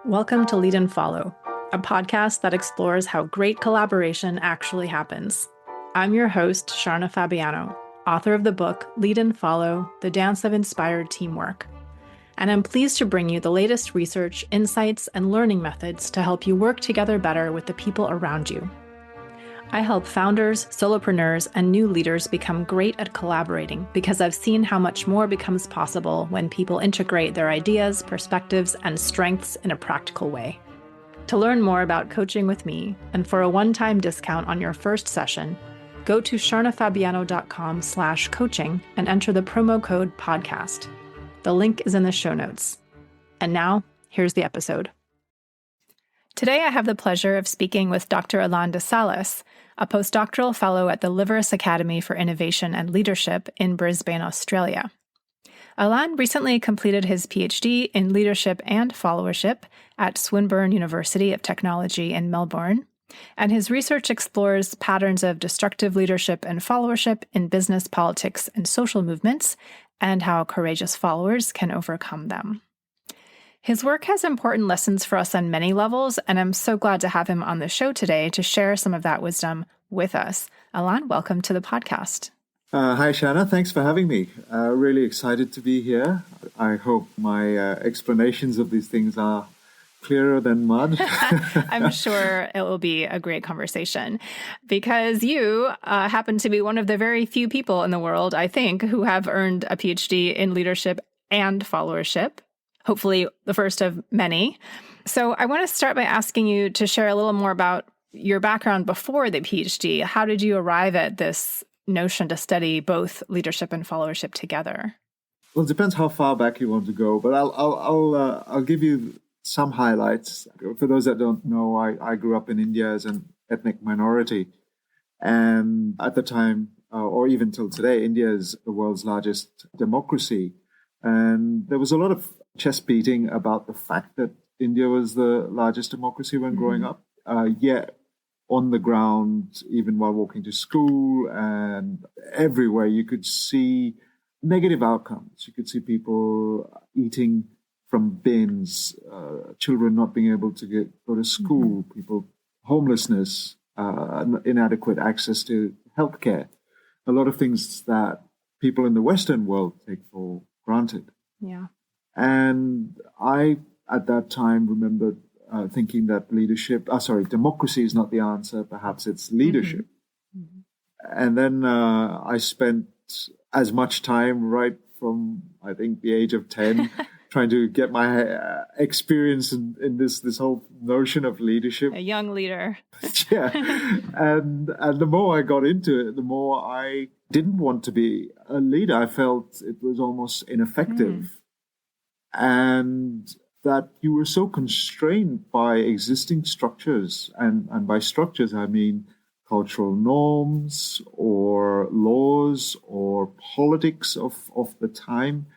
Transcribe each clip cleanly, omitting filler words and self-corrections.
Welcome to Lead and Follow, a podcast that explores how great collaboration actually happens. I'm your host, Sharna Fabiano, author of the book Lead and Follow, The Dance of Inspired Teamwork. And I'm pleased to bring you the latest research, insights, and learning methods to help you work together better with the people around you. I help founders, solopreneurs, and new leaders become great at collaborating because I've seen how much more becomes possible when people integrate their ideas, perspectives, and strengths in a practical way. To learn more about coaching with me and for a one-time discount on your first session, go to sharnafabiano.com/coaching and enter the promo code podcast. The link is in the show notes. And now, here's the episode. Today, I have the pleasure of speaking with Dr. Alain de Sales, a postdoctoral fellow at the Liveris Academy for Innovation and Leadership in Brisbane, Australia. Alain recently completed his PhD in Leadership and Followership at Swinburne University of Technology in Melbourne, and his research explores patterns of destructive leadership and followership in business, politics, and social movements, and how courageous followers can overcome them. His work has important lessons for us on many levels, and I'm so glad to have him on the show today to share some of that wisdom with us. Alain, welcome to the podcast. Hi, Sharna. Thanks for having me. Really excited to be here. I hope my explanations of these things are clearer than mud. I'm sure it will be a great conversation because you happen to be one of the very few people in the world, I think, who have earned a PhD in leadership and followership. Hopefully the first of many. So I want to start by asking you to share a little more about your background before the PhD. How did you arrive at this notion to study both leadership and followership together? Well, it depends how far back you want to go, but I'll give you some highlights. For those that don't know, I grew up in India as an ethnic minority. And at the time, or even till today, India is the world's largest democracy. And there was a lot of chest beating about the fact that India was the largest democracy when growing up. Yet on the ground, even while walking to school and everywhere, you could see negative outcomes. You could see people eating from bins, children not being able to go to school, people, homelessness, inadequate access to healthcare. A lot of things that people in the Western world take for granted. Yeah. And I, at that time, remembered thinking that democracy is not the answer. Perhaps it's leadership. Mm-hmm. And then I spent as much time right from, I think, the age of 10 trying to get my experience in this whole notion of leadership. A young leader. Yeah. And the more I got into it, the more I didn't want to be a leader. I felt it was almost ineffective. And that you were so constrained by existing structures. And by structures, I mean cultural norms or laws or politics of the time.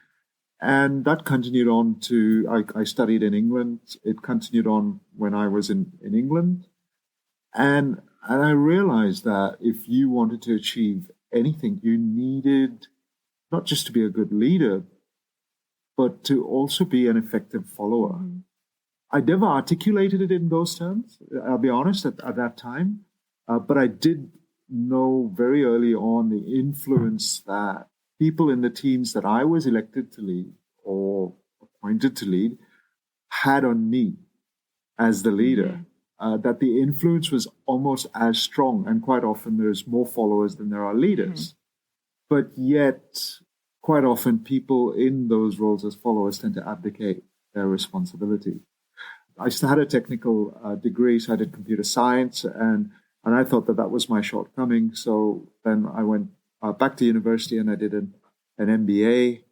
And that continued on to, I studied in England. It continued on when I was in England. And I realized that if you wanted to achieve anything, you needed not just to be a good leader, but to also be an effective follower. I never articulated it in those terms, I'll be honest, at that time. But I did know very early on the influence that people in the teams that I was elected to lead or appointed to lead had on me as the leader. That the influence was almost as strong, and quite often there's more followers than there are leaders. But yet, quite often people in those roles as followers tend to abdicate their responsibility. I had a technical degree, so I did computer science, and I thought that was my shortcoming. So then I went back to university and I did an MBA.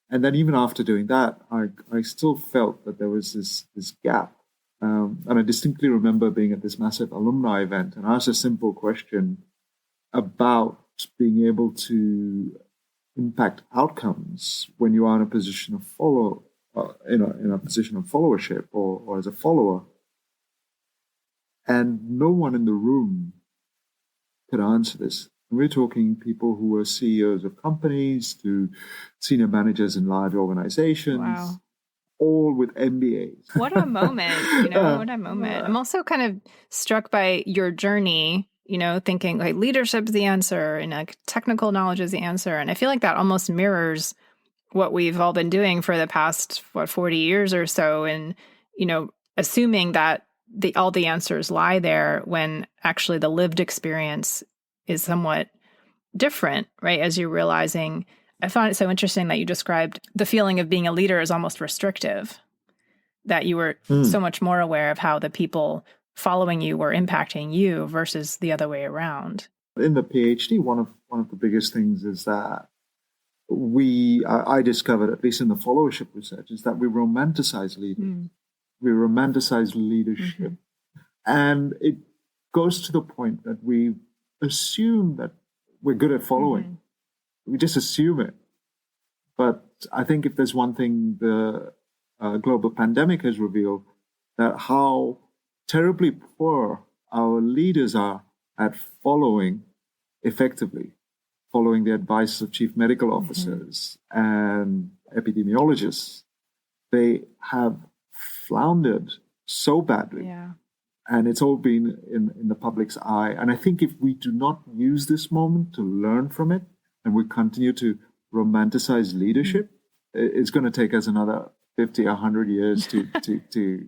And then even after doing that, I still felt that there was this gap. And I distinctly remember being at this massive alumni event and asked a simple question about being able to impact outcomes when you are in a position of in a position of followership or as a follower. And no one in the room could answer this. And we're talking people who were CEOs of companies to senior managers in large organizations. Wow. all with MBAs. What a moment, what a moment. I'm also kind of struck by your journey, thinking like leadership's the answer and like technical knowledge is the answer. And I feel like that almost mirrors what we've all been doing for the past, 40 years or so. And, assuming that all the answers lie there when actually the lived experience is somewhat different, right? As you're realizing, I found it so interesting that you described the feeling of being a leader as almost restrictive, that you were so much more aware of how the people following you were impacting you versus the other way around. In the PhD, one of the biggest things is that I discovered, at least in the followership research, is that we romanticize leaders. We romanticize leadership. And it goes to the point that we assume that we're good at following. We just assume it. But I think if there's one thing the global pandemic has revealed, that how terribly poor our leaders are at following effectively, following the advice of chief medical officers and epidemiologists. They have floundered so badly. Yeah. And it's all been in the public's eye. And I think if we do not use this moment to learn from it, and we continue to romanticize leadership, it's going to take us another 50, 100 years to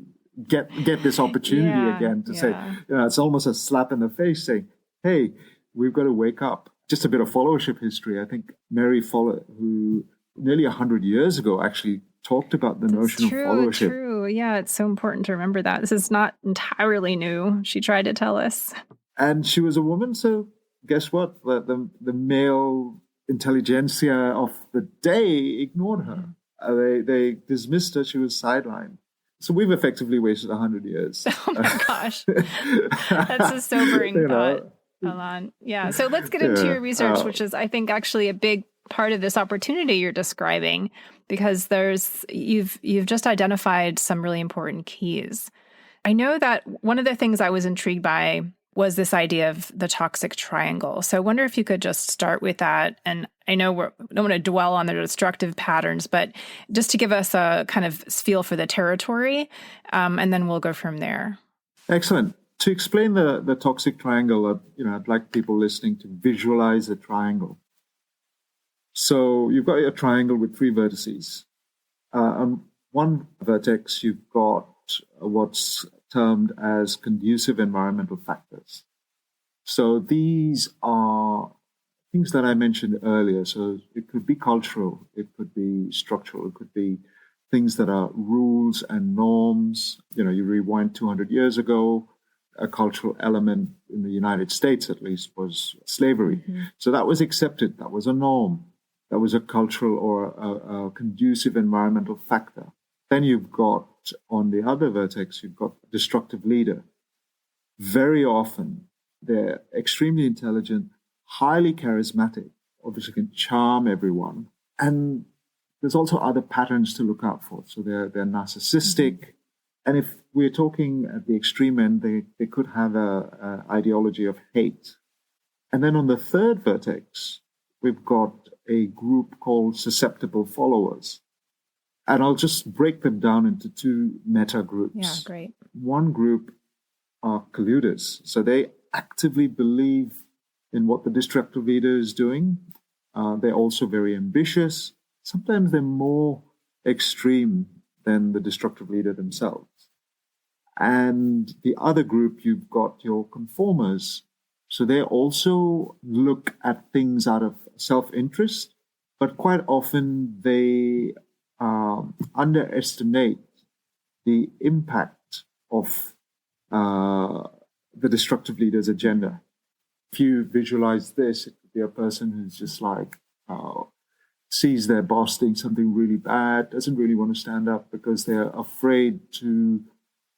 get this opportunity again to say, it's almost a slap in the face saying, hey, we've got to wake up. Just a bit of followership history. I think Mary Follett, who nearly 100 years ago actually talked about the notion of followership. True. Yeah, it's so important to remember that. This is not entirely new. She tried to tell us. And she was a woman, so guess what? The male intelligentsia of the day ignored her. They dismissed her. She was sidelined. So we've effectively wasted 100 years. Oh my gosh. That's a sobering thought, Alain. Yeah. So let's get into your research, which is, I think, actually a big part of this opportunity you're describing, because you've just identified some really important keys. I know that one of the things I was intrigued by was this idea of the toxic triangle. So I wonder if you could just start with that. And I know we don't want to dwell on the destructive patterns, but just to give us a kind of feel for the territory, and then we'll go from there. Excellent. To explain the toxic triangle, I'd like people listening to visualize a triangle. So you've got a triangle with three vertices. On one vertex, you've got what's termed as conducive environmental factors. So these are things that I mentioned earlier. So it could be cultural, it could be structural, it could be things that are rules and norms. You rewind 200 years ago, a cultural element in the United States, at least, was slavery. So that was accepted. That was a norm. That was a cultural or a conducive environmental factor. Then you've got, on the other vertex, you've got a destructive leader. Very often, they're extremely intelligent, highly charismatic, obviously can charm everyone. And there's also other patterns to look out for. So they're narcissistic. And if we're talking at the extreme end, they could have an ideology of hate. And then on the third vertex, we've got a group called susceptible followers. And I'll just break them down into two meta groups. Yeah, great. One group are colluders. So they actively believe in what the destructive leader is doing. They're also very ambitious. Sometimes they're more extreme than the destructive leader themselves. And the other group, you've got your conformers. So they also look at things out of self-interest, but quite often they underestimate the impact of the destructive leader's agenda. If you visualize this, it could be a person who's just like, sees their boss doing something really bad, doesn't really want to stand up because they're afraid to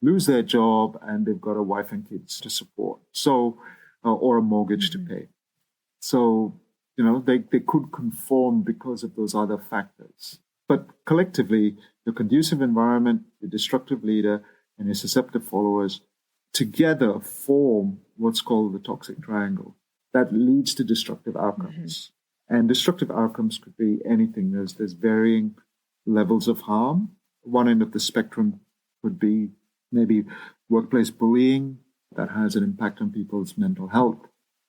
lose their job and they've got a wife and kids to support. So, or a mortgage to pay. So, they could conform because of those other factors. But collectively, the conducive environment, the destructive leader, and your susceptible followers together form what's called the toxic triangle that leads to destructive outcomes. And destructive outcomes could be anything. There's varying levels of harm. one end of the spectrum would be maybe workplace bullying that has an impact on people's mental health.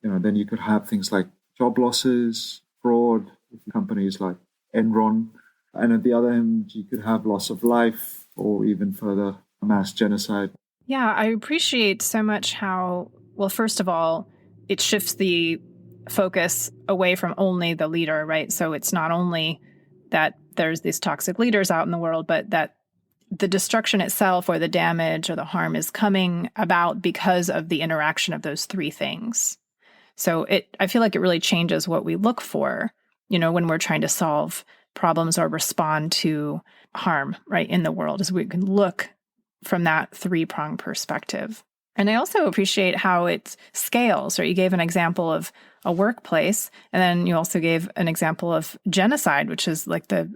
Then you could have things like job losses, fraud, companies like Enron. And at the other end, you could have loss of life or even further mass genocide. Yeah, I appreciate so much how, well, first of all, it shifts the focus away from only the leader, right? So it's not only that there's these toxic leaders out in the world, but that the destruction itself or the damage or the harm is coming about because of the interaction of those three things. So I feel like it really changes what we look for, when we're trying to solve problems or respond to harm, right, in the world, is we can look from that three-pronged perspective. And I also appreciate how it scales, right? You gave an example of a workplace, and then you also gave an example of genocide, which is like the,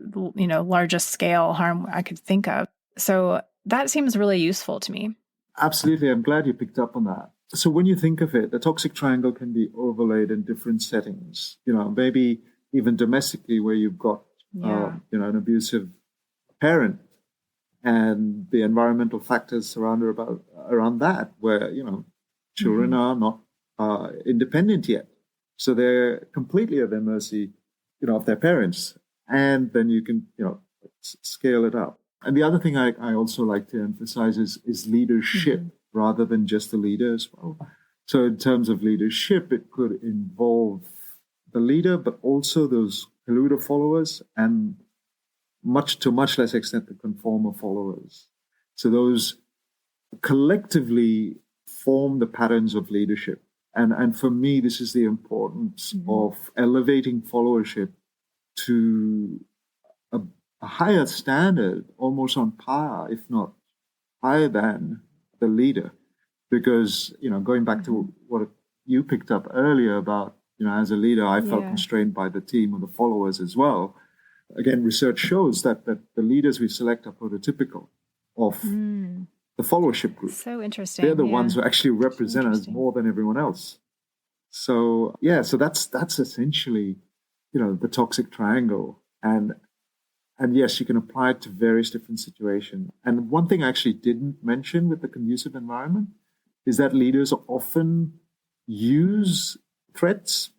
largest scale harm I could think of. So that seems really useful to me. Absolutely. I'm glad you picked up on that. So when you think of it, the toxic triangle can be overlaid in different settings, maybe even domestically where you've got, an abusive parent and the environmental factors around that, where, children are not independent yet. So they're completely at the mercy, of their parents. And then you can, scale it up. And the other thing I also like to emphasize is leadership rather than just the leader as well. So in terms of leadership, it could involve the leader, but also those colluder followers and to much less extent the conformer followers. So those collectively form the patterns of leadership. And for me, this is the importance of elevating followership to a higher standard, almost on par, if not higher than the leader. Because, going back to what you picked up earlier about, as a leader, I felt constrained by the team or the followers as well. Again, research shows that the leaders we select are prototypical of the followership group. So interesting. They're the ones who actually represent us more than everyone else. So, so that's essentially, the toxic triangle. And yes, you can apply it to various different situations. And one thing I actually didn't mention with the conducive environment is that leaders often use threats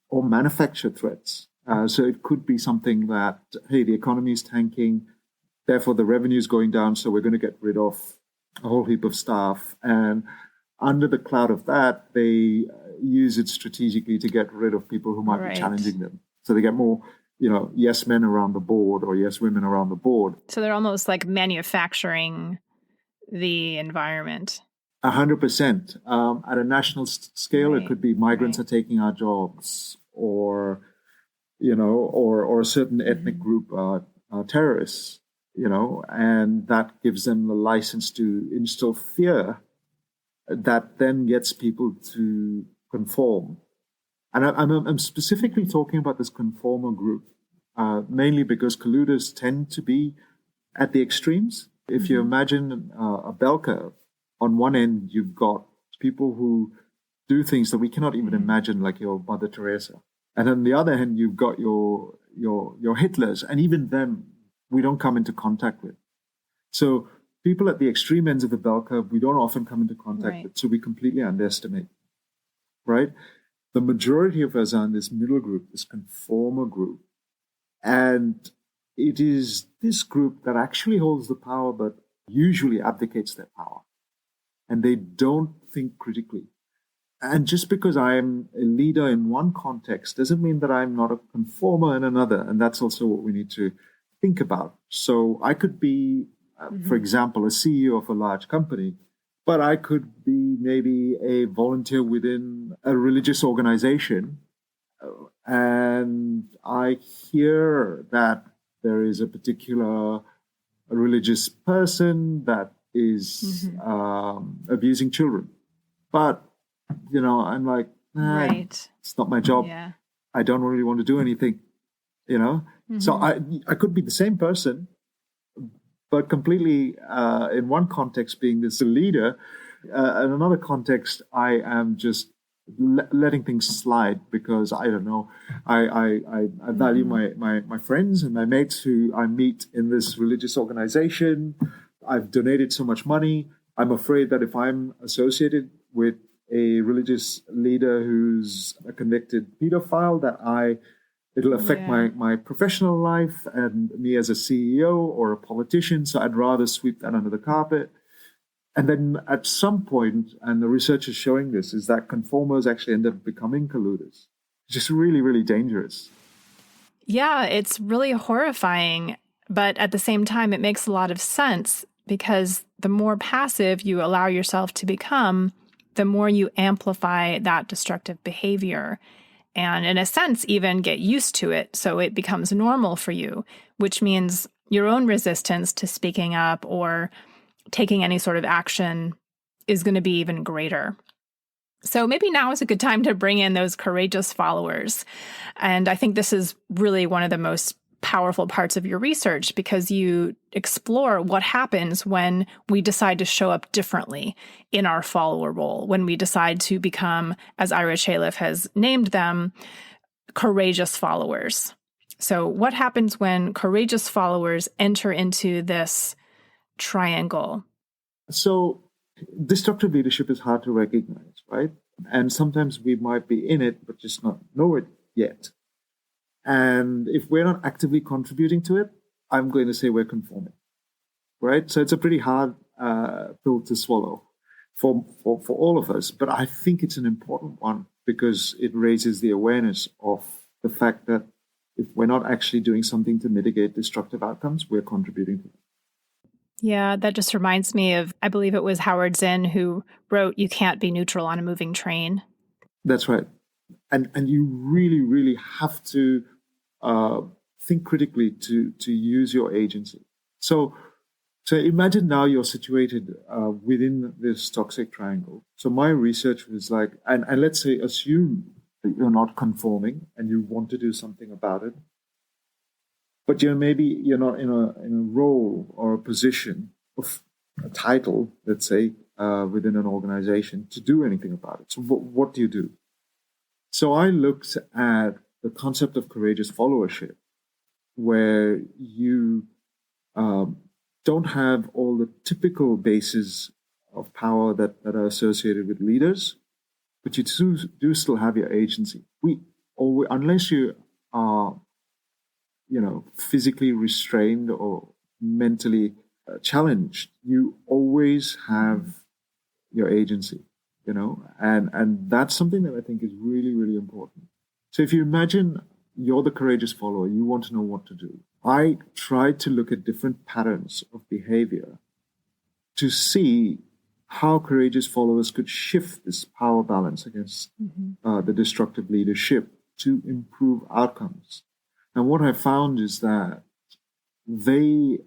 or manufacture threats. So it could be something that, hey, the economy is tanking, therefore the revenue is going down, so we're going to get rid of a whole heap of staff. And under the cloud of that, they use it strategically to get rid of people who might be challenging them. So they get more yes men around the board or yes women around the board. So they're almost like manufacturing the environment. 100%. At a national scale, it could be migrants are taking our jobs, or or a certain ethnic group are terrorists, and that gives them the license to instill fear that then gets people to conform. And I'm specifically talking about this conformer group, mainly because colluders tend to be at the extremes. If you imagine a bell curve, on one end you've got people who do things that we cannot even imagine, like your Mother Teresa, and on the other hand you've got your Hitlers, and even them we don't come into contact with. So people at the extreme ends of the bell curve we don't often come into contact with, so we completely underestimate, right? The majority of us are in this middle group, this conformer group. And it is this group that actually holds the power, but usually abdicates their power. And they don't think critically. And just because I am a leader in one context doesn't mean that I'm not a conformer in another. And that's also what we need to think about. So I could be, for example, a CEO of a large company, but I could be maybe a volunteer within a religious organization, and I hear that there is a particular religious person that is abusing children. But, I'm like, it's not my job. Yeah. I don't really want to do anything, So I could be the same person, but completely in one context being this leader, in another context, I am just letting things slide because I don't know. I value my friends and my mates who I meet in this religious organization. I've donated so much money. I'm afraid that if I'm associated with a religious leader who's a convicted pedophile, it'll affect my professional life and me as a CEO or a politician. So I'd rather sweep that under the carpet. And then at some point, and the research is showing this, is that conformers actually end up becoming colluders. It's just really, really dangerous. Yeah, it's really horrifying. But at the same time, it makes a lot of sense because the more passive you allow yourself to become, the more you amplify that destructive behavior. And in a sense, even get used to it so it becomes normal for you, which means your own resistance to speaking up or taking any sort of action is going to be even greater. So maybe now is a good time to bring in those courageous followers. And I think this is really one of the most powerful parts of your research because you explore what happens when we decide to show up differently in our follower role, when we decide to become, as Ira Chalif has named them, courageous followers. So what happens when courageous followers enter into this triangle? So destructive leadership is hard to recognize, right? And sometimes we might be in it, but just not know it yet. And if we're not actively contributing to it, I'm going to say we're conforming, right? So it's a pretty hard pill to swallow for all of us. But I think it's an important one because it raises the awareness of the fact that if we're not actually doing something to mitigate destructive outcomes, we're contributing to it. Yeah, that just reminds me of, I believe it was Howard Zinn who wrote, "You can't be neutral on a moving train." That's right. And you really, really have to think critically to use your agency. So imagine now you're situated within this toxic triangle. So my research was like, and let's say assume that you're not conforming and you want to do something about it, but maybe you're not in a role or a position of a title, let's say, within an organization to do anything about it. So what do you do? So I looked at the concept of courageous followership, where you don't have all the typical bases of power that are associated with leaders, but you do still have your agency. Unless you are, physically restrained or mentally challenged, you always have your agency, and that's something that I think is really, really important. So if you imagine you're the courageous follower, you want to know what to do. I tried to look at different patterns of behavior to see how courageous followers could shift this power balance against the destructive leadership to improve outcomes. And what I found is that they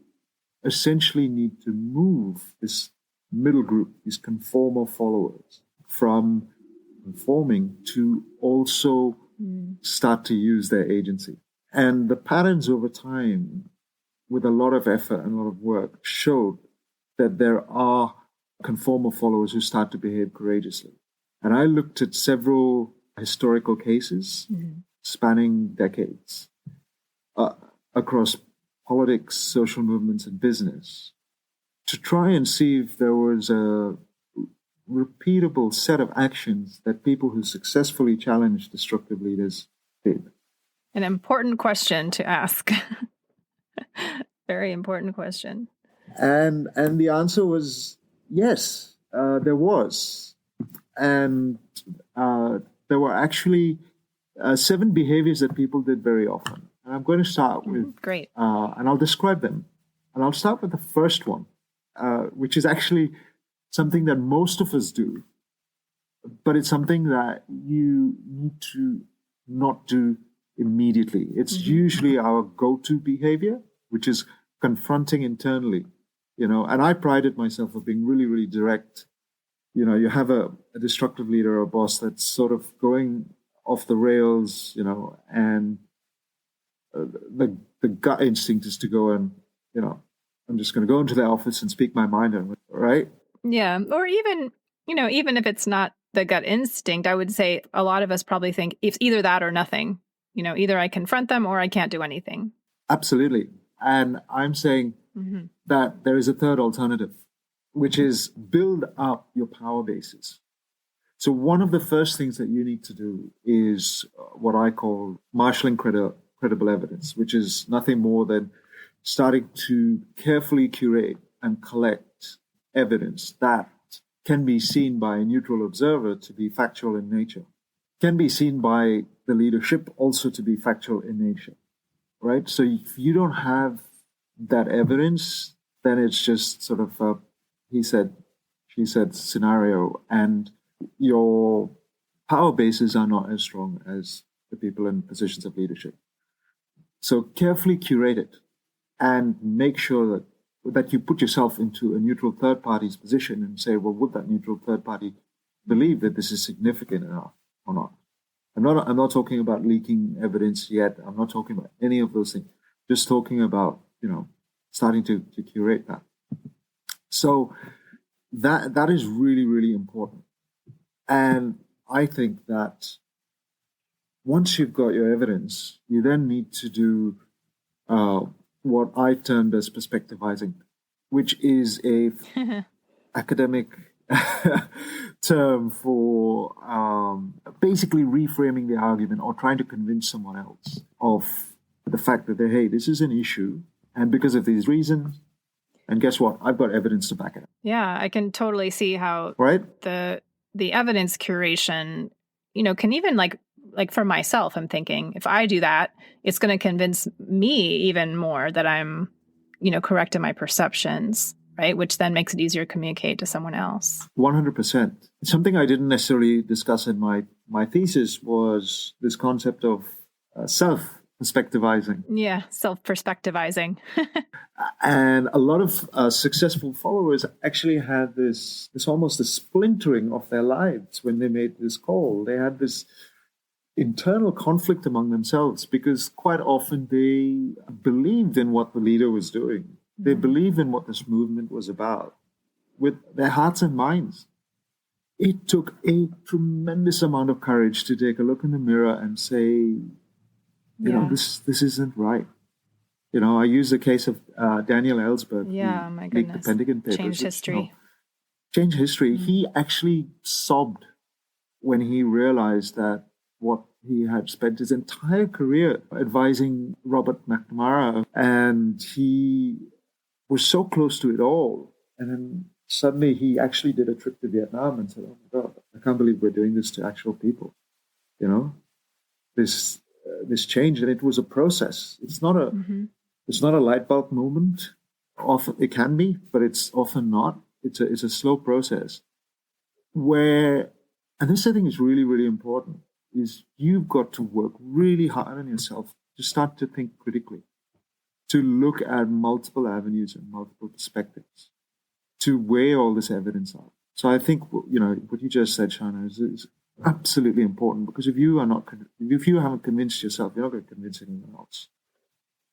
essentially need to move this middle group, these conformer followers, from conforming to also start to use their agency. And the patterns over time, with a lot of effort and a lot of work, showed that there are conformer followers who start to behave courageously. And I looked at several historical cases spanning decades across politics, social movements, and business to try and see if there was a repeatable set of actions that people who successfully challenged destructive leaders did. An important question to ask. Very important question. And the answer was yes, there was. And there were actually 7 behaviors that people did very often. And I'm going to start with, great. And I'll describe them. And I'll start with the first one, which is actually something that most of us do, but it's something that you need to not do immediately. It's usually our go-to behavior, which is confronting internally, and I prided myself on being really, really direct. You have a destructive leader or a boss that's sort of going off the rails, and the gut instinct is to go and, I'm just going to go into the office and speak my mind, right? Yeah. Or even, even if it's not the gut instinct, I would say a lot of us probably think it's either that or nothing. Either I confront them or I can't do anything. Absolutely. And I'm saying that there is a third alternative, which is build up your power bases. So one of the first things that you need to do is what I call marshalling credible evidence, which is nothing more than starting to carefully curate and collect evidence that can be seen by a neutral observer to be factual in nature, can be seen by the leadership also to be factual in nature, right? So if you don't have that evidence, then it's just sort of a he said, she said scenario, and your power bases are not as strong as the people in positions of leadership. So carefully curate it and make sure that you put yourself into a neutral third party's position and say, well, would that neutral third party believe that this is significant enough or not? I'm not talking about leaking evidence yet. I'm not talking about any of those things. Just talking about, starting to curate that. So that is really, really important. And I think that once you've got your evidence, you then need to do what I termed as perspectivizing, which is a academic term for basically reframing the argument or trying to convince someone else of the fact that, hey, this is an issue, and because of these reasons, and guess what? I've got evidence to back it up. Yeah, I can totally see how the evidence curation, can even like for myself, I'm thinking if I do that, it's going to convince me even more that I'm, correct in my perceptions, right? Which then makes it easier to communicate to someone else. 100%. Something I didn't necessarily discuss in my thesis was this concept of self-perspectivizing. Yeah, self-perspectivizing. And a lot of successful followers actually had this almost a splintering of their lives when they made this call. They had this internal conflict among themselves because quite often they believed in what the leader was doing. They believed in what this movement was about with their hearts and minds. It took a tremendous amount of courage to take a look in the mirror and say, this isn't right. I use the case of Daniel Ellsberg, my who goodness. leaked the Pentagon Papers. Change history. Change history. He actually sobbed when he realized that what he had spent his entire career advising Robert McNamara, and he was so close to it all. And then suddenly he actually did a trip to Vietnam and said, oh my God, I can't believe we're doing this to actual people. This change, and it was a process. It's not a light bulb moment. Often it can be, but it's often not. It's a slow process where, and this I think is really, really important, is you've got to work really hard on yourself to start to think critically, to look at multiple avenues and multiple perspectives, to weigh all this evidence out. So I think, what you just said, Sharna, is absolutely important, because if you haven't convinced yourself, you're not going to convince anyone else.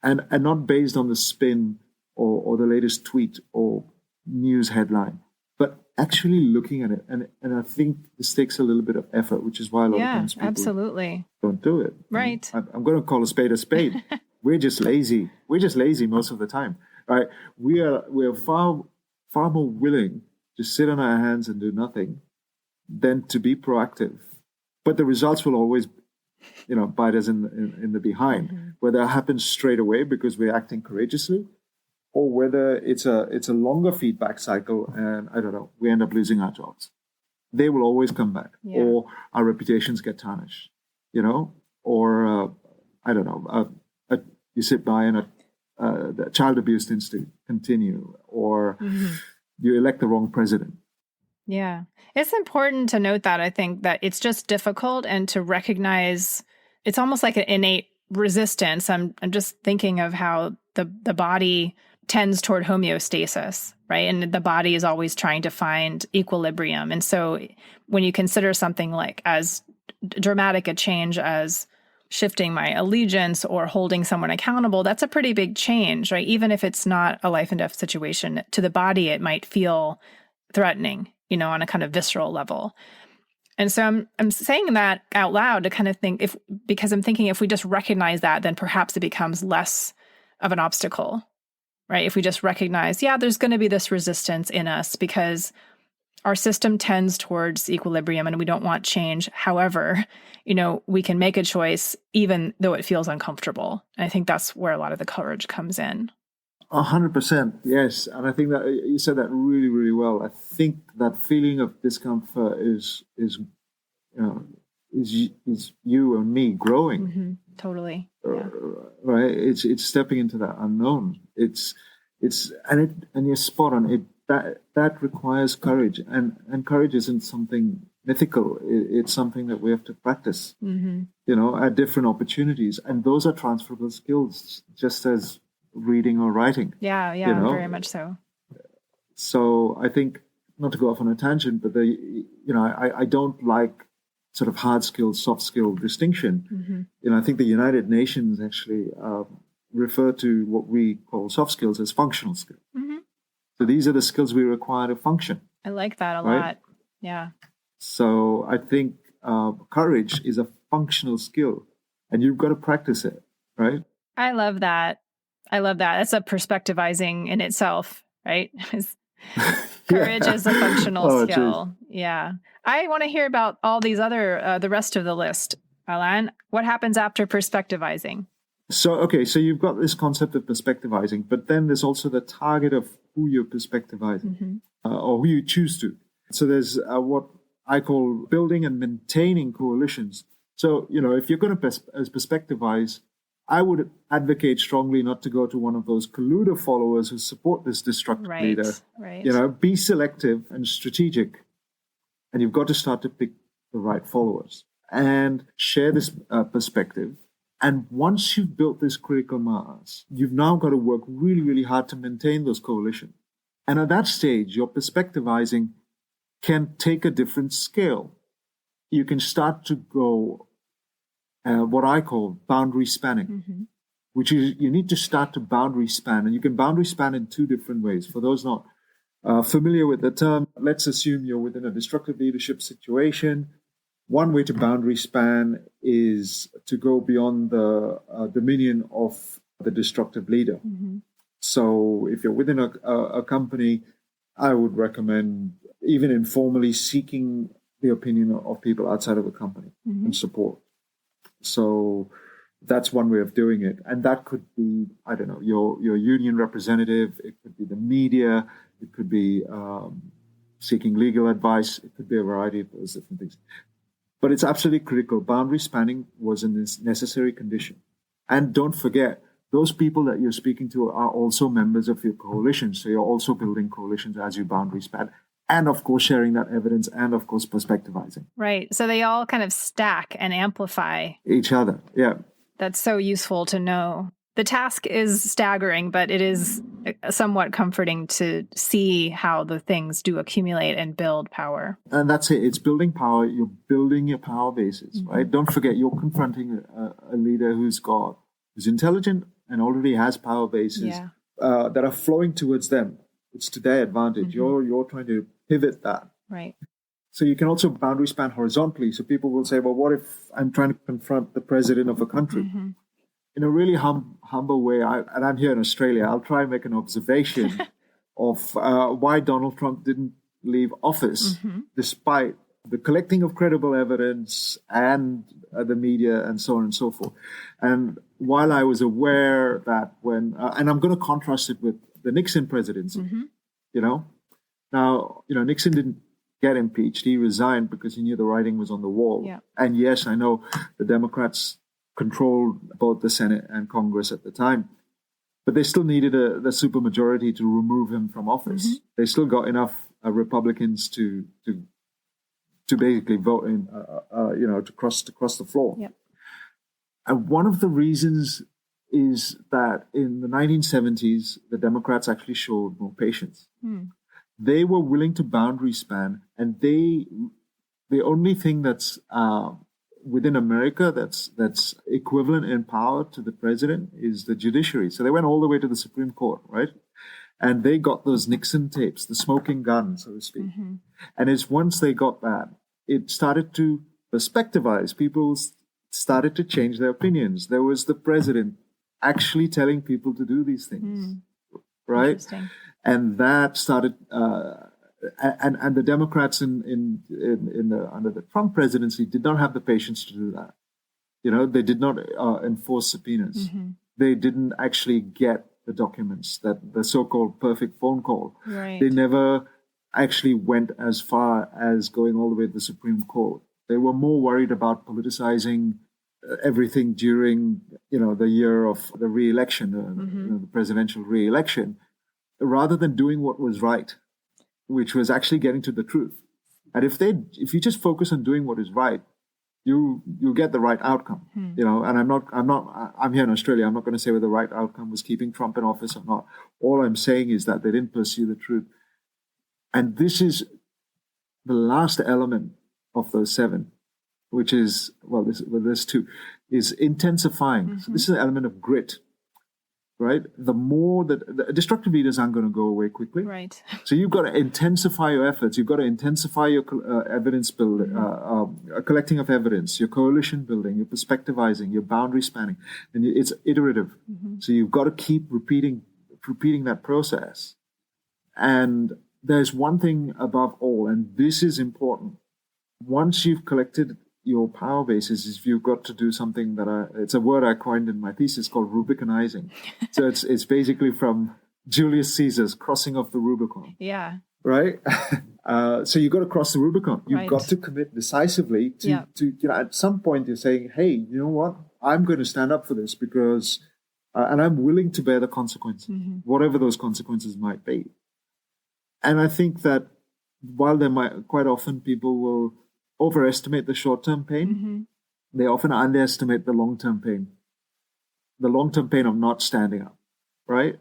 And not based on the spin or the latest tweet or news headline, but actually looking at it. And I think this takes a little bit of effort, which is why a lot of times people absolutely don't do it. Right. I'm going to call a spade a spade. We're just lazy. We're just lazy most of the time, right? We are far more willing to sit on our hands and do nothing than to be proactive. But the results will always, bite us in the behind, whether it happens straight away because we're acting courageously, or whether it's a longer feedback cycle and, I don't know, we end up losing our jobs. They will always come back, or our reputations get tarnished, or, I don't know, you sit by and the child abuse tends to continue, or you elect the wrong president. Yeah. It's important to note that I think that it's just difficult, and to recognize it's almost like an innate resistance. I'm just thinking of how the body tends toward homeostasis, right? And the body is always trying to find equilibrium. And so when you consider something like as dramatic a change as shifting my allegiance or holding someone accountable, that's a pretty big change, right? Even if it's not a life and death situation, to the body, it might feel threatening, on a kind of visceral level. And so I'm saying that out loud to kind of think because I'm thinking if we just recognize that, then perhaps it becomes less of an obstacle, right? If we just recognize, there's going to be this resistance in us because our system tends towards equilibrium and we don't want change. However, we can make a choice even though it feels uncomfortable. And I think that's where a lot of the courage comes in. 100%, yes. And I think that you said that really, really well. I think that feeling of discomfort is you and me growing. Mm-hmm. Totally. Yeah. Right? It's stepping into that unknown. And you're spot on. That requires courage, and courage isn't something mythical. It's something that we have to practice. Mm-hmm. At different opportunities, and those are transferable skills, just as reading or writing. Yeah, very much so. So I think, not to go off on a tangent, but I don't like sort of hard skill, soft skill distinction. Mm-hmm. I think the United Nations actually refer to what we call soft skills as functional skills. Mm-hmm. So these are the skills we require to function. I like that a lot. Yeah. So I think courage is a functional skill, and you've got to practice it, right? I love that. That's a perspectivizing in itself, right? Courage is a functional skill. Geez. Yeah. I want to hear about all these other, the rest of the list. Alain, what happens after perspectivizing? So you've got this concept of perspectivizing, but then there's also the target of who you're perspectivizing, or who you choose to. So there's what I call building and maintaining coalitions. So, if you're going to perspectivize, I would advocate strongly not to go to one of those colluder followers who support this destructive leader. Right. Be selective and strategic, and you've got to start to pick the right followers and share this perspective. And once you've built this critical mass, you've now got to work really, really hard to maintain those coalitions. And at that stage, your perspectivizing can take a different scale. You can start to go what I call boundary spanning, which is you need to start to boundary span. And you can boundary span in two different ways. For those not familiar with the term, let's assume you're within a destructive leadership situation. One way to boundary span is to go beyond the dominion of the destructive leader. Mm-hmm. So if you're within a company, I would recommend even informally seeking the opinion of people outside of the company and support. So that's one way of doing it. And that could be, I don't know, your union representative. It could be the media. It could be seeking legal advice. It could be a variety of those different things. But it's absolutely critical. Boundary spanning was a necessary condition. And don't forget, those people that you're speaking to are also members of your coalition. So you're also building coalitions as you boundary span. And, of course, sharing that evidence and, of course, perspectivizing. Right. So they all kind of stack and amplify each other. Yeah. That's so useful to know. The task is staggering, but it is somewhat comforting to see how the things do accumulate and build power. And that's it. It's building power. You're building your power bases, right? Don't forget, you're confronting a leader who's intelligent and already has power bases that are flowing towards them. It's to their advantage. You're trying to pivot that. Right. So you can also boundary span horizontally. So people will say, well, what if I'm trying to confront the president of a country? In a really humble way, and I'm here in Australia, I'll try and make an observation of why Donald Trump didn't leave office, despite the collecting of credible evidence and the media and so on and so forth. And while I was aware that when, and I'm going to contrast it with the Nixon presidency, Now, Nixon didn't get impeached. He resigned because he knew the writing was on the wall. Yeah. And yes, I know the Democrats controlled both the Senate and Congress at the time, but they still needed the supermajority to remove him from office. They still got enough Republicans to basically vote in, to cross the floor. Yep. And one of the reasons is that in the 1970s, the Democrats actually showed more patience. They were willing to boundary span, and the only thing that's within America that's equivalent in power to the president is the judiciary. So they went all the way to the Supreme Court, right? And they got those Nixon tapes, the smoking gun, so to speak. And it's once they got that, it started to perspectivize. People started to change their opinions. There was the president actually telling people to do these things, right? And that started, and the Democrats under the Trump presidency did not have the patience to do that. They did not enforce subpoenas. They didn't actually get the documents, that the so-called perfect phone call. Right. They never actually went as far as going all the way to the Supreme Court. They were more worried about politicizing everything during, the year of the re-election, the presidential re-election, rather than doing what was right, which was actually getting to the truth. And if you just focus on doing what is right, you'll get the right outcome. And I'm here in Australia. I'm not going to say whether the right outcome was keeping Trump in office or not. All I'm saying is that they didn't pursue the truth. And this is the last element of those 7, which is, there's 2, is intensifying. So this is an element of grit, right? The more that the destructive leaders aren't going to go away quickly. Right. So you've got to intensify your efforts. You've got to intensify your evidence building, collecting of evidence, your coalition building, your perspectivizing, your boundary spanning. And it's iterative. So you've got to keep repeating that process. And there's one thing above all, and this is important. Once you've collected your power bases, is you've got to do something it's a word I coined in my thesis called Rubiconizing. So it's basically from Julius Caesar's crossing of the Rubicon. Yeah. Right? So you've got to cross the Rubicon. You've got to commit decisively to at some point you're saying, hey, you know what? I'm going to stand up for this because, and I'm willing to bear the consequences, whatever those consequences might be. And I think that while quite often people will overestimate the short-term pain, they often underestimate the long-term pain. The long-term pain of not standing up, right?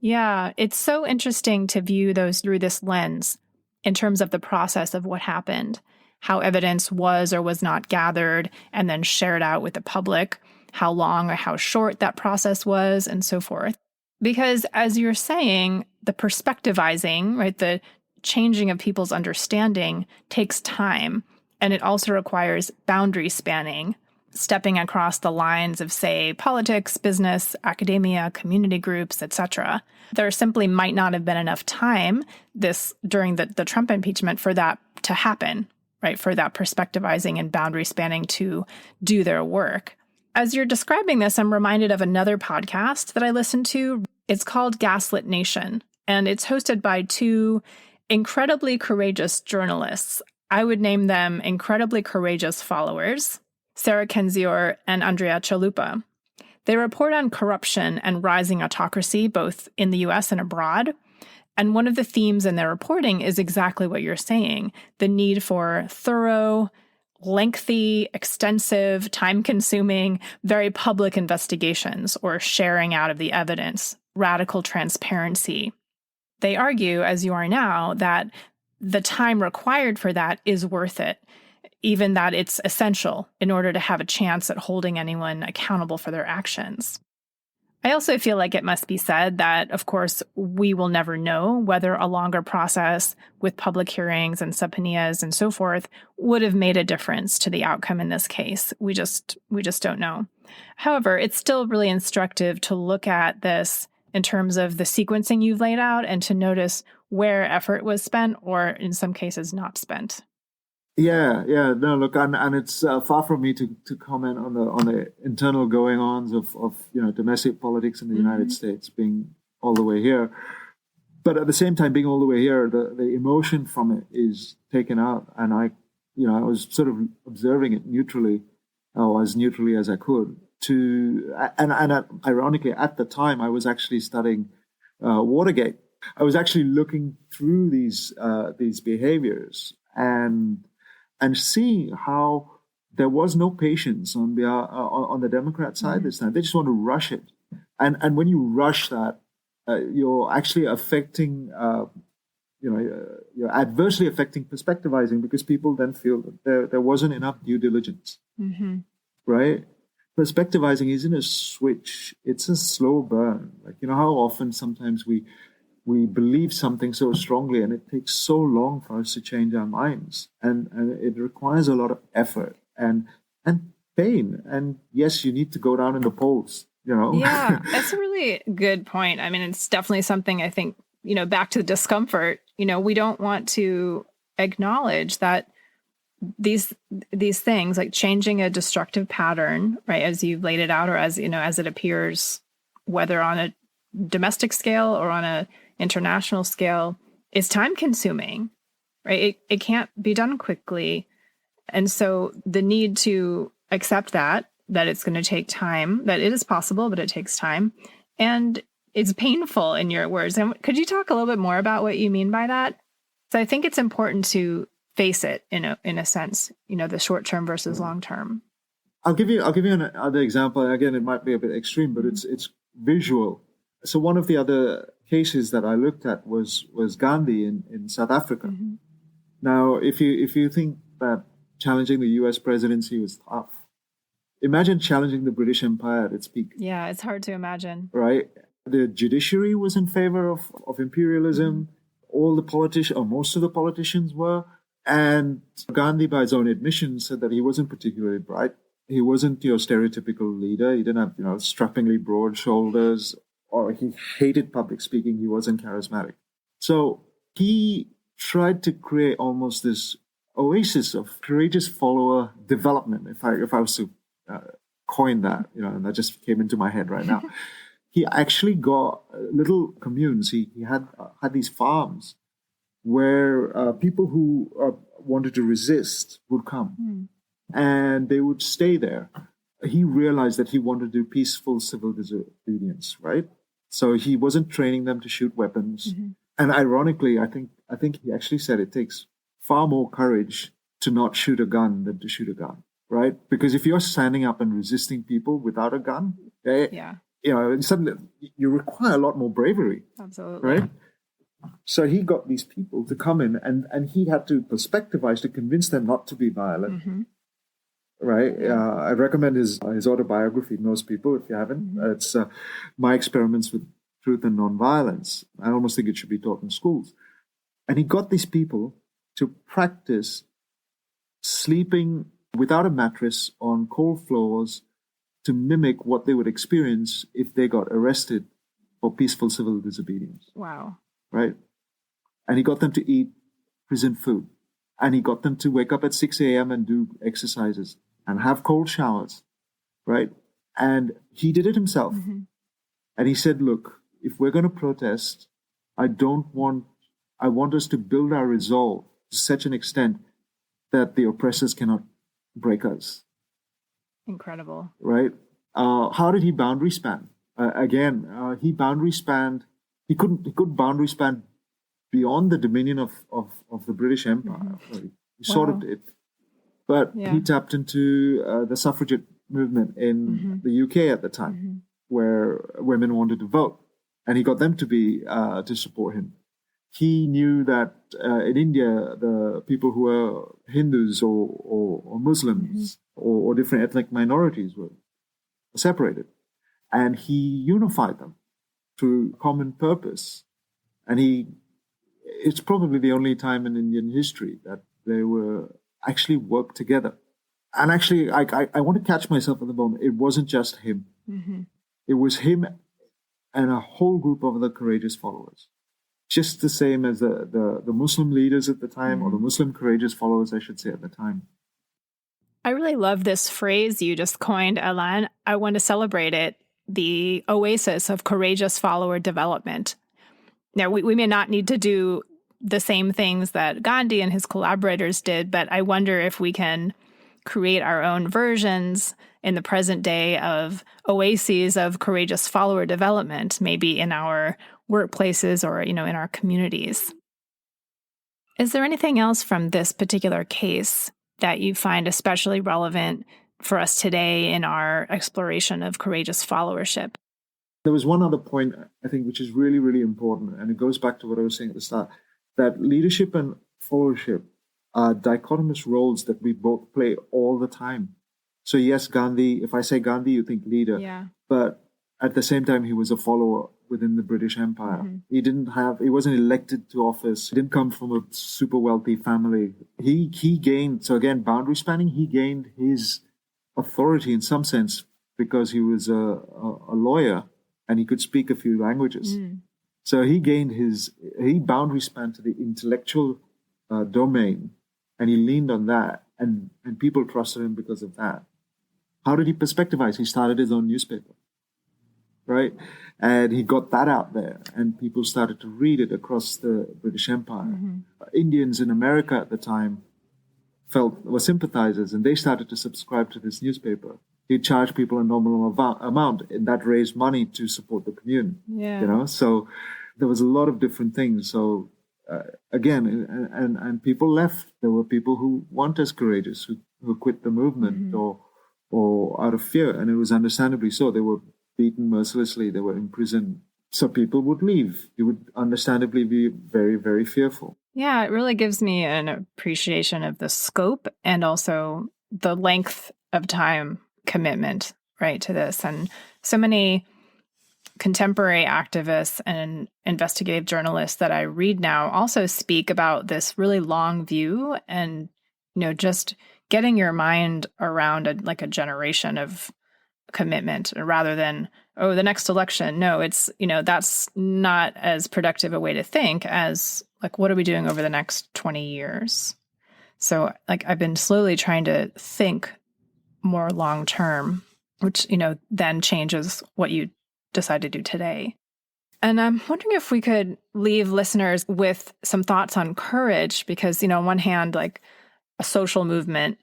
Yeah, it's so interesting to view those through this lens in terms of the process of what happened, how evidence was or was not gathered and then shared out with the public, how long or how short that process was, and so forth. Because as you're saying, the perspectivizing, right, the changing of people's understanding takes time, and it also requires boundary spanning, stepping across the lines of, say, politics, business, academia, community groups, etc. There simply might not have been enough time during the Trump impeachment for that to happen, right? For that perspectivizing and boundary spanning to do their work. As you're describing this, I'm reminded of another podcast that I listened to. It's called Gaslit Nation, and it's hosted by 2 incredibly courageous journalists. I would name them incredibly courageous followers, Sarah Kendzior and Andrea Chalupa. They report on corruption and rising autocracy, both in the US and abroad. And one of the themes in their reporting is exactly what you're saying, the need for thorough, lengthy, extensive, time-consuming, very public investigations or sharing out of the evidence, radical transparency. They argue, as you are now, that the time required for that is worth it, even that it's essential in order to have a chance at holding anyone accountable for their actions. I also feel like it must be said that, of course, we will never know whether a longer process with public hearings and subpoenas and so forth would have made a difference to the outcome in this case. We just don't know. However, it's still really instructive to look at this in terms of the sequencing you've laid out and to notice where effort was spent or in some cases not spent. Yeah. No, look, and it's far from me to comment on the internal going-ons of domestic politics in the United States, being all the way here. But at the same time, being all the way here, the emotion from it is taken out, and I was sort of observing it neutrally, or as neutrally as I could. And ironically, at the time, I was actually studying Watergate. I was actually looking through these behaviors and seeing how there was no patience on the Democrat side this time. They just want to rush it, and when you rush that, you're actually affecting, you're adversely affecting perspectivizing, because people then feel that there wasn't enough due diligence, right? Perspectivizing isn't a switch; it's a slow burn. Like how often sometimes we we believe something so strongly, and it takes so long for us to change our minds, and it requires a lot of effort and pain. And yes, you need to go down in the polls, Yeah, that's a really good point. I mean, it's definitely something I think, back to the discomfort, we don't want to acknowledge that these things, like changing a destructive pattern, right, as you've laid it out, or as it appears, whether on a domestic scale or on a international scale, is time consuming, right? It can't be done quickly. And so the need to accept that it's going to take time, that it is possible, but it takes time. And it's painful, in your words. And could you talk a little bit more about what you mean by that? So I think it's important to face it in a sense, the short term versus long term. I'll give you another example. Again, it might be a bit extreme, but it's visual. So one of the other cases that I looked at was Gandhi in South Africa. Mm-hmm. Now, if you think that challenging the U.S. presidency was tough, imagine challenging the British Empire at its peak. Yeah, it's hard to imagine. Right? The judiciary was in favor of imperialism. Mm-hmm. All the politicians, or most of the politicians were. And Gandhi, by his own admission, said that he wasn't particularly bright. He wasn't your stereotypical leader. He didn't have, strappingly broad shoulders, or he hated public speaking. He wasn't charismatic. So he tried to create almost this oasis of courageous follower development, if I was to coin that, and that just came into my head right now. He actually got little communes. He had these farms where people who wanted to resist would come, and they would stay there. He realized that he wanted to do peaceful civil disobedience, right? So he wasn't training them to shoot weapons. Mm-hmm. And ironically, I think he actually said it takes far more courage to not shoot a gun than to shoot a gun, right? Because if you're standing up and resisting people without a gun, suddenly you require a lot more bravery. Absolutely. Right? So he got these people to come in, and he had to perspectivize to convince them not to be violent. Mm-hmm. Right? I recommend his autobiography, Most People, if you haven't. Mm-hmm. It's My Experiments with Truth and Nonviolence. I almost think it should be taught in schools. And he got these people to practice sleeping without a mattress on cold floors to mimic what they would experience if they got arrested for peaceful civil disobedience. Wow. Right? And he got them to eat prison food. And he got them to wake up at 6 a.m. and do exercises and have cold showers. Right? And he did it himself. Mm-hmm. And he said, look, if we're going to protest, I want us to build our resolve to such an extent that the oppressors cannot break us. Incredible. Right? How did he boundary span? He boundary spanned. He couldn't boundary span beyond the dominion of the British Empire. Mm-hmm. He sort of did. But he tapped into the suffragette movement in the UK at the time, where women wanted to vote. And he got them to support him. He knew that in India, the people who were Hindus or Muslims or different ethnic minorities were separated. And he unified them through common purpose. And it's probably the only time in Indian history that they were actually worked together. And actually, I want to catch myself at the moment. It wasn't just him. Mm-hmm. It was him and a whole group of other courageous followers. Just the same as the Muslim leaders at the time, or the Muslim courageous followers, I should say, at the time. I really love this phrase you just coined, Alain. I want to celebrate it, the oasis of courageous follower development. Now, we may not need to do the same things that Gandhi and his collaborators did, but I wonder if we can create our own versions in the present day of oases of courageous follower development, maybe in our workplaces or, in our communities. Is there anything else from this particular case that you find especially relevant for us today in our exploration of courageous followership? There was one other point, I think, which is really, really important, and it goes back to what I was saying at the start, that leadership and followership are dichotomous roles that we both play all the time. So yes, Gandhi, if I say Gandhi, you think leader. Yeah. But at the same time, he was a follower within the British Empire. He wasn't elected to office. He didn't come from a super wealthy family. He gained, so again, boundary spanning, he gained his authority in some sense because he was a lawyer and he could speak a few languages. So he boundary spanned to the intellectual domain, and he leaned on that, and people trusted him because of that. How did he perspectivize? He started his own newspaper, right? And he got that out there, and people started to read it across the British Empire. Indians in America at the time were sympathizers, and they started to subscribe to this newspaper. He'd charge people a nominal amount, and that raised money to support the commune. So there was a lot of different things. So again, and people left. There were people who weren't as courageous, who quit the movement or out of fear, and it was understandably so. They were beaten mercilessly. They were imprisoned. So people would leave. You would understandably be very, very fearful. Yeah, it really gives me an appreciation of the scope and also the length of time commitment, right, to this. And so many contemporary activists and investigative journalists that I read now also speak about this really long view and, just getting your mind around a generation of commitment rather than, the next election. No, it's, that's not as productive a way to think as what are we doing over the next 20 years? So I've been slowly trying to think more long term, which, then changes what you decide to do today. And I'm wondering if we could leave listeners with some thoughts on courage, because, on one hand, a social movement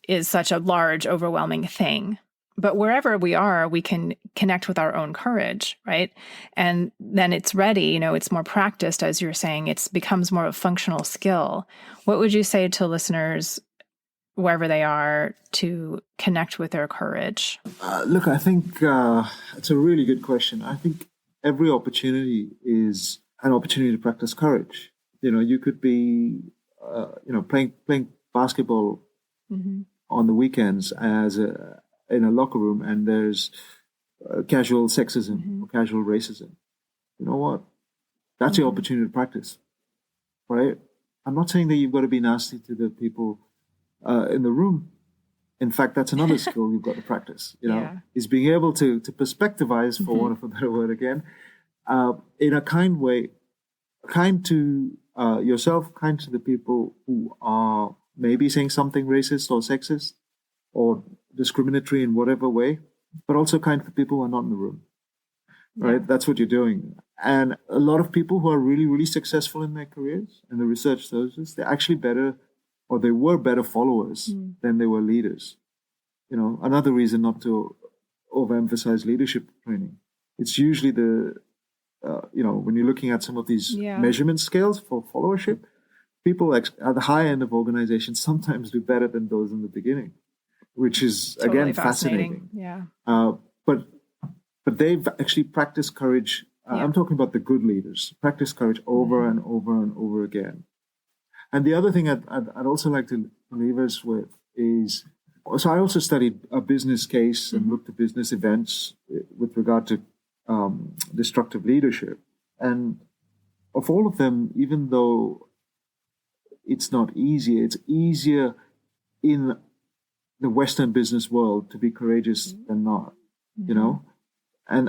is such a large, overwhelming thing. But wherever we are, we can connect with our own courage, right? And then it's ready, it's more practiced, as you're saying, it becomes more of a functional skill. What would you say to listeners, wherever they are, to connect with their courage? Look, I think it's a really good question. I think every opportunity is an opportunity to practice courage. You could be, playing basketball on the weekends in a locker room, and there's casual sexism or casual racism. You know what? That's your opportunity to practice, right? I'm not saying that you've got to be nasty to the people in the room. In fact, that's another skill you've got to practice, is being able to perspectivize, for want of a better word again, in a kind way, kind to yourself, kind to the people who are maybe saying something racist or sexist or discriminatory in whatever way, but also kind to the people who are not in the room, right? That's what you're doing. And a lot of people who are really, really successful in their careers and the research services, they're actually better, or they were better followers than they were leaders. Another reason not to overemphasize leadership training. It's usually when you're looking at some of these measurement scales for followership, people at the high end of organizations sometimes do better than those in the beginning, which is, totally, again, fascinating. Yeah. But they've actually practiced courage. I'm talking about the good leaders, practice courage over and over and over again. And the other thing I'd also like to leave us with is, so I also studied a business case and looked at business events with regard to destructive leadership. And of all of them, even though it's not easy, it's easier in the Western business world to be courageous than not, And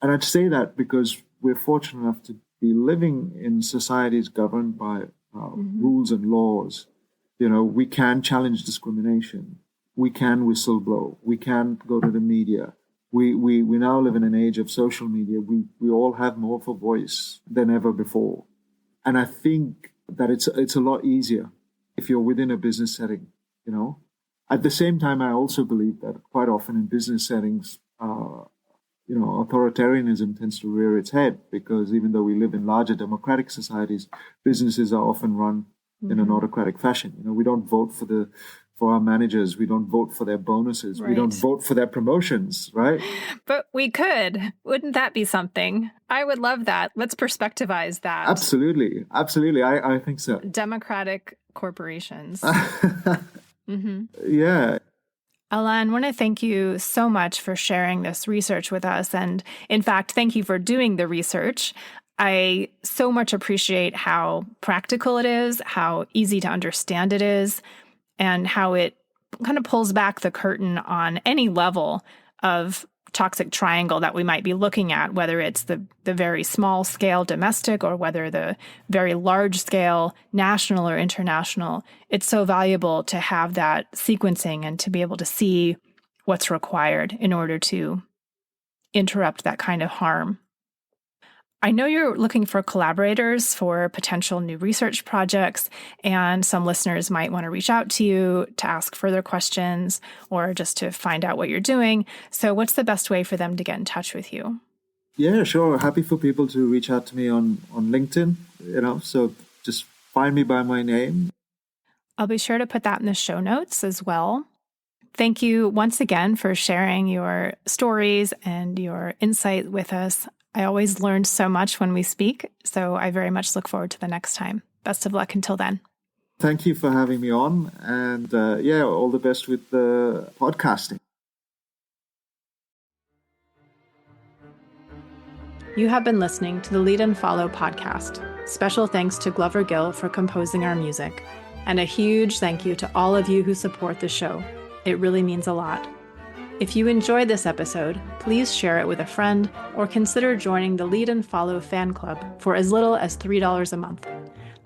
I'd say that because we're fortunate enough to be living in societies governed by rules and laws. We can challenge discrimination. We can whistleblow. We can go to the media. We now live in an age of social media. We all have more of a voice than ever before. And I think that it's a lot easier if you're within a business setting, At the same time, I also believe that quite often in business settings, authoritarianism tends to rear its head, because even though we live in larger democratic societies, businesses are often run in an autocratic fashion. We don't vote for our managers. We don't vote for their bonuses. Right. We don't vote for their promotions, right? But we could. Wouldn't that be something? I would love that. Let's perspectivize that. Absolutely. I think so. Democratic corporations. Yeah. Alain, I want to thank you so much for sharing this research with us. And in fact, thank you for doing the research. I so much appreciate how practical it is, how easy to understand it is, and how it kind of pulls back the curtain on any level of toxic triangle that we might be looking at, whether it's the very small scale domestic or whether the very large scale national or international. It's so valuable to have that sequencing and to be able to see what's required in order to interrupt that kind of harm. I know you're looking for collaborators for potential new research projects, and some listeners might want to reach out to you to ask further questions or just to find out what you're doing. So what's the best way for them to get in touch with you? Yeah, sure. Happy for people to reach out to me on LinkedIn, so just find me by my name. I'll be sure to put that in the show notes as well. Thank you once again for sharing your stories and your insight with us. I always learn so much when we speak, so I very much look forward to the next time. Best of luck until then. Thank you for having me on, and all the best with the podcasting. You have been listening to the Lead and Follow podcast. Special thanks to Glover Gill for composing our music, and a huge thank you to all of you who support the show. It really means a lot. If you enjoyed this episode, please share it with a friend or consider joining the Lead and Follow fan club for as little as $3 a month.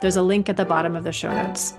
There's a link at the bottom of the show notes.